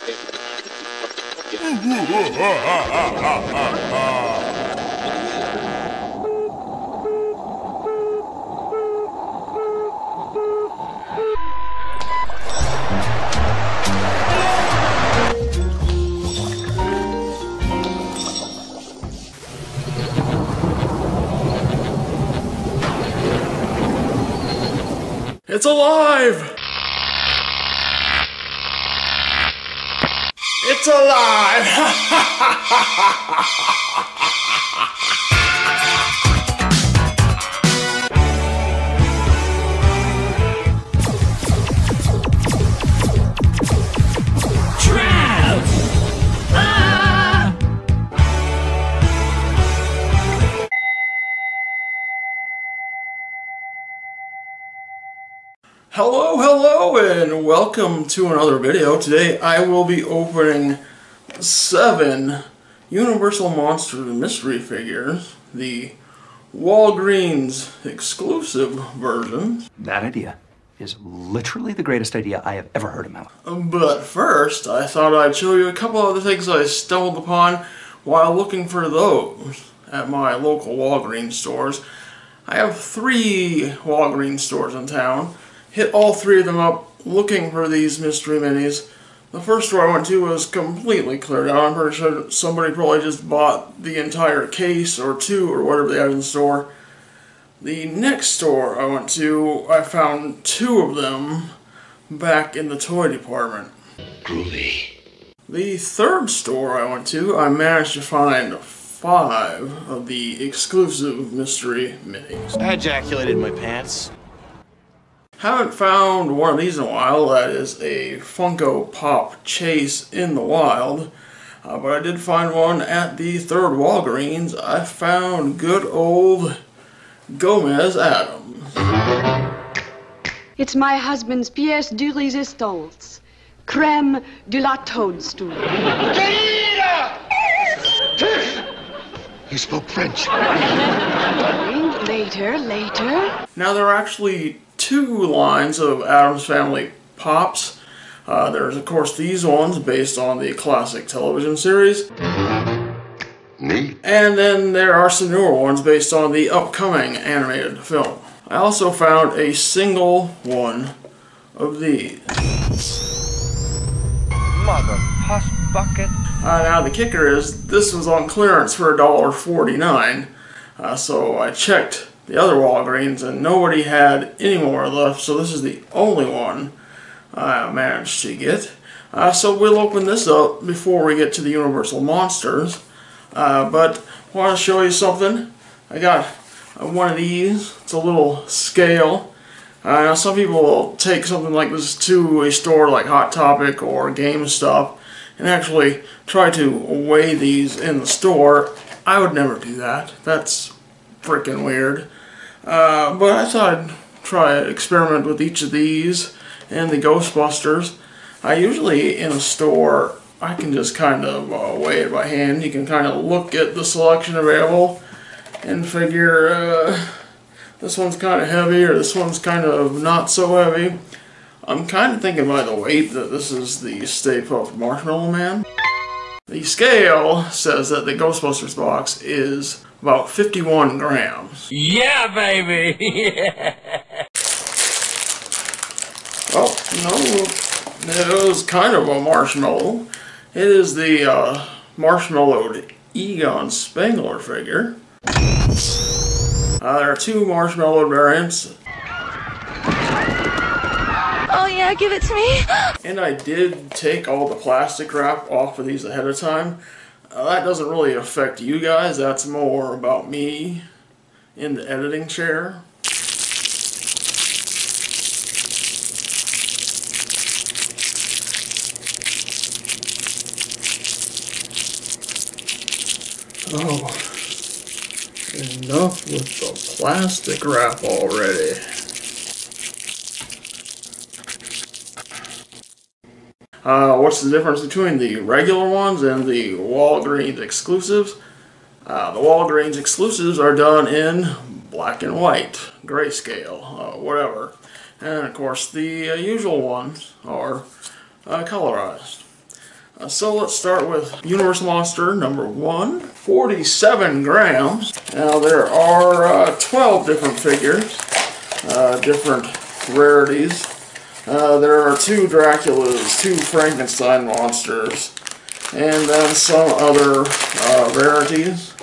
It's alive! It's alive! Hello, and welcome to another video. Today I will be opening 7 Universal Monsters mystery figures, the Walgreens exclusive versions. That idea is literally the greatest idea I have ever heard in my life. But first, I thought I'd show you a couple other things I stumbled upon while looking for those at my local Walgreens stores. I have 3 Walgreens stores in town. Hit all 3 of them up looking for these mystery minis. The first store I went to was completely cleared out. I'm pretty sure somebody probably just bought the entire case or 2 or whatever they had in the store. The next store I went to, I found 2 of them back in the toy department. Groovy. The third store I went to, I managed to find 5 of the exclusive mystery minis. I ejaculated in my pants. Haven't found one of these in a while. That is a Funko Pop Chase in the wild. But I did find one at the third Walgreens. I found good old Gomez Addams. It's my husband's pièce de résistance. Crème de la toadstool. You spoke French. Later. Now there are actually 2 lines of Addams Family Pops. There's of course these ones based on the classic television series. Neat. And then there are some newer ones based on the upcoming animated film. I also found a single one of these. Mother hush bucket. Now the kicker is, this was on clearance for $1.49. So I checked the other Walgreens and nobody had any more left, so this is the only one I managed to get. So we'll open this up before we get to the Universal Monsters. But I want to show you something. I got one of these. It's a little scale. Now some people will take something like this to a store like Hot Topic or GameStop and actually try to weigh these in the store. I would never do that. That's freaking weird. But I thought I'd try an experiment with each of these and the Ghostbusters. Usually in a store, I can just kind of weigh it by hand. You can kind of look at the selection available and figure this one's kind of heavy or this one's kind of not so heavy. I'm kind of thinking by the weight that this is the Stay Puft Marshmallow Man. The scale says that the Ghostbusters box is about 51 grams. Yeah, baby! Oh, no, it was kind of a marshmallow. It is the marshmallowed Egon Spengler figure. There are 2 marshmallowed variants. Oh yeah, give it to me. And I did take all the plastic wrap off of these ahead of time. That doesn't really affect you guys. That's more about me in the editing chair. Oh, enough with the plastic wrap already. What's the difference between the regular ones and the Walgreens exclusives? The Walgreens exclusives are done in black and white, grayscale, whatever. And of course the usual ones are colorized. So let's start with Universal Monster number 1, 47 grams. Now there are 12 different figures, different rarities. There are 2 Draculas, 2 Frankenstein monsters, and then some other rarities.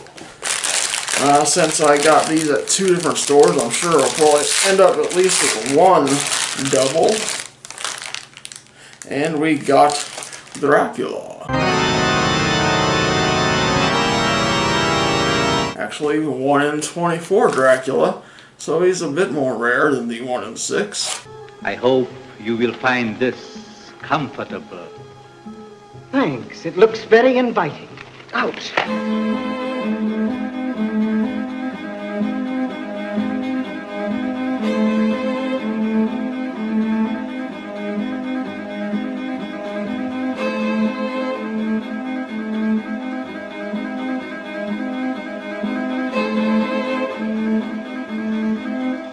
Since I got these at 2 different stores, I'm sure I'll probably end up at least with 1 double. And we got Dracula. Actually, 1 in 24 Dracula, so he's a bit more rare than the 1 in 6. I hope you will find this comfortable. Thanks. It looks very inviting. Ouch.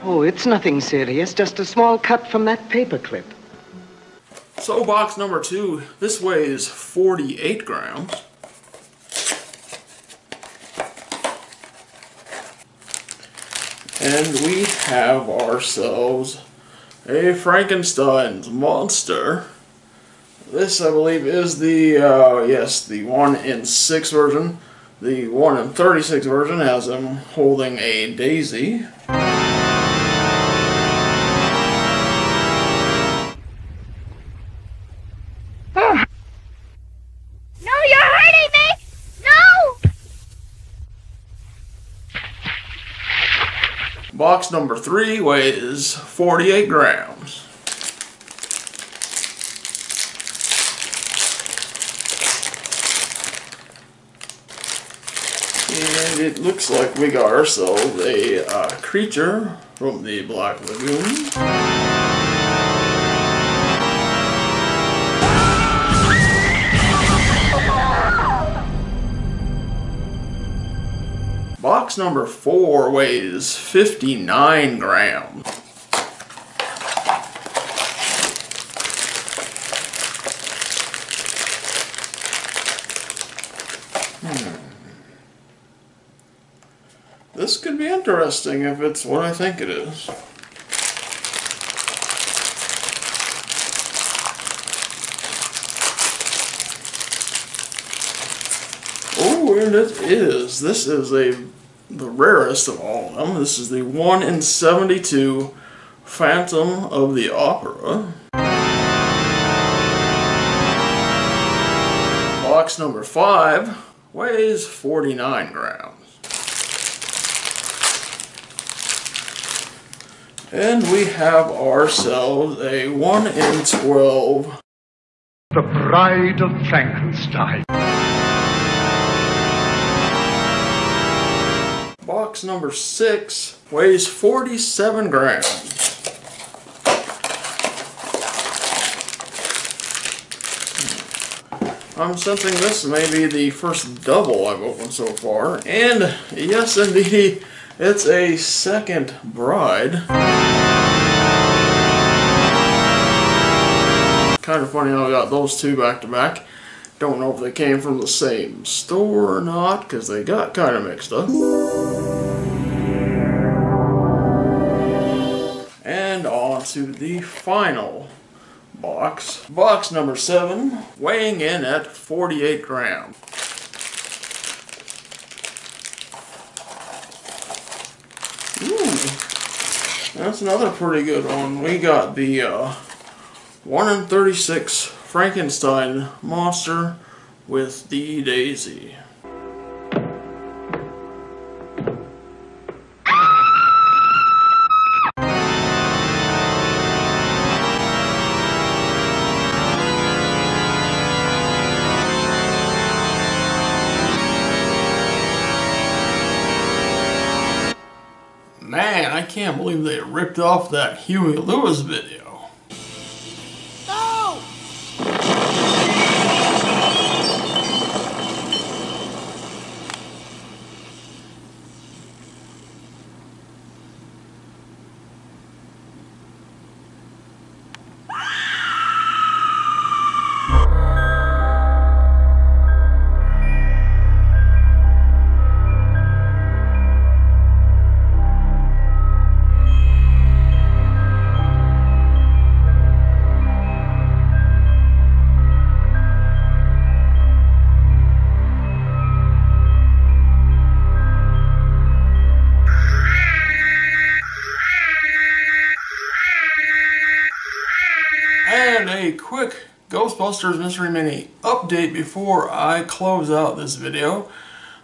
Oh, it's nothing serious, just a small cut from that paper clip. So box number 2, this weighs 48 grams. And we have ourselves a Frankenstein's monster. This, I believe, is the, yes, the 1 in 6 version. The 1 in 36 version has him holding a daisy. Box number 3 weighs 48 grams. And it looks like we got ourselves a creature from the Black Lagoon. Box number 4 weighs 59 grams. This could be interesting if it's what I think it is. Oh, and it is. This is the rarest of all of them. This is the 1 in 72 Phantom of the Opera. Box number 5 weighs 49 grams. And we have ourselves a 1 in 12 The Bride of Frankenstein. Box number 6 weighs 47 grams. I'm sensing this may be the first double I've opened so far. And yes, indeed, it's a second bride. Kind of funny how I got those 2 back to back. Don't know if they came from the same store or not, because they got kind of mixed up. And on to the final box. Box number 7, weighing in at 48 grams. Ooh, that's another pretty good one. We got the 1 in 36 Frankenstein monster with the daisy. Man, I can't believe they ripped off that Huey Lewis video. a quick Ghostbusters Mystery Mini update before I close out this video.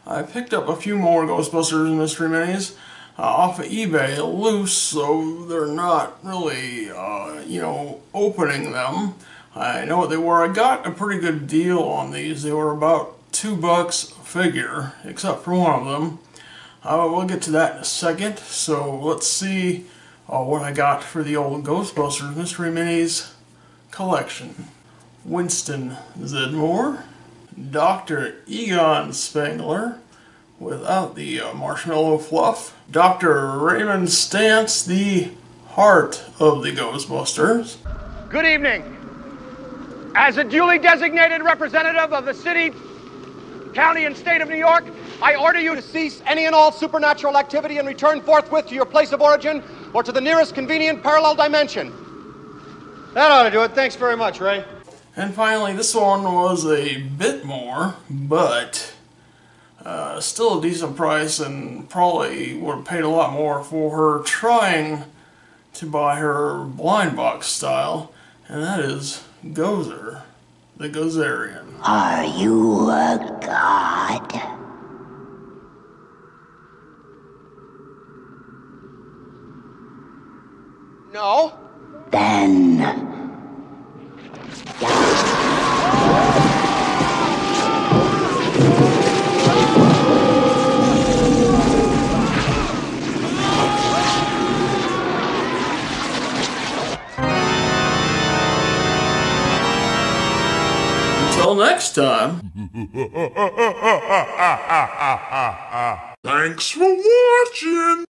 I picked up a few more Ghostbusters Mystery Minis off of eBay loose, so they're not really, opening them. I know what they were. I got a pretty good deal on these. They were about $2 a figure, except for one of them. We'll get to that in a second, so let's see what I got for the old Ghostbusters Mystery Minis collection. Winston Zeddemore, Dr. Egon Spengler, without the marshmallow fluff, Dr. Raymond Stantz, the heart of the Ghostbusters. Good evening. As a duly designated representative of the city, county, and state of New York, I order you to cease any and all supernatural activity and return forthwith to your place of origin or to the nearest convenient parallel dimension. That ought to do it. Thanks very much, Ray. And finally, this one was a bit more, but still a decent price, and probably would have paid a lot more for her trying to buy her blind box style, and that is Gozer, the Gozerian. Are you a god? No. Then... Until next time. Thanks for watching.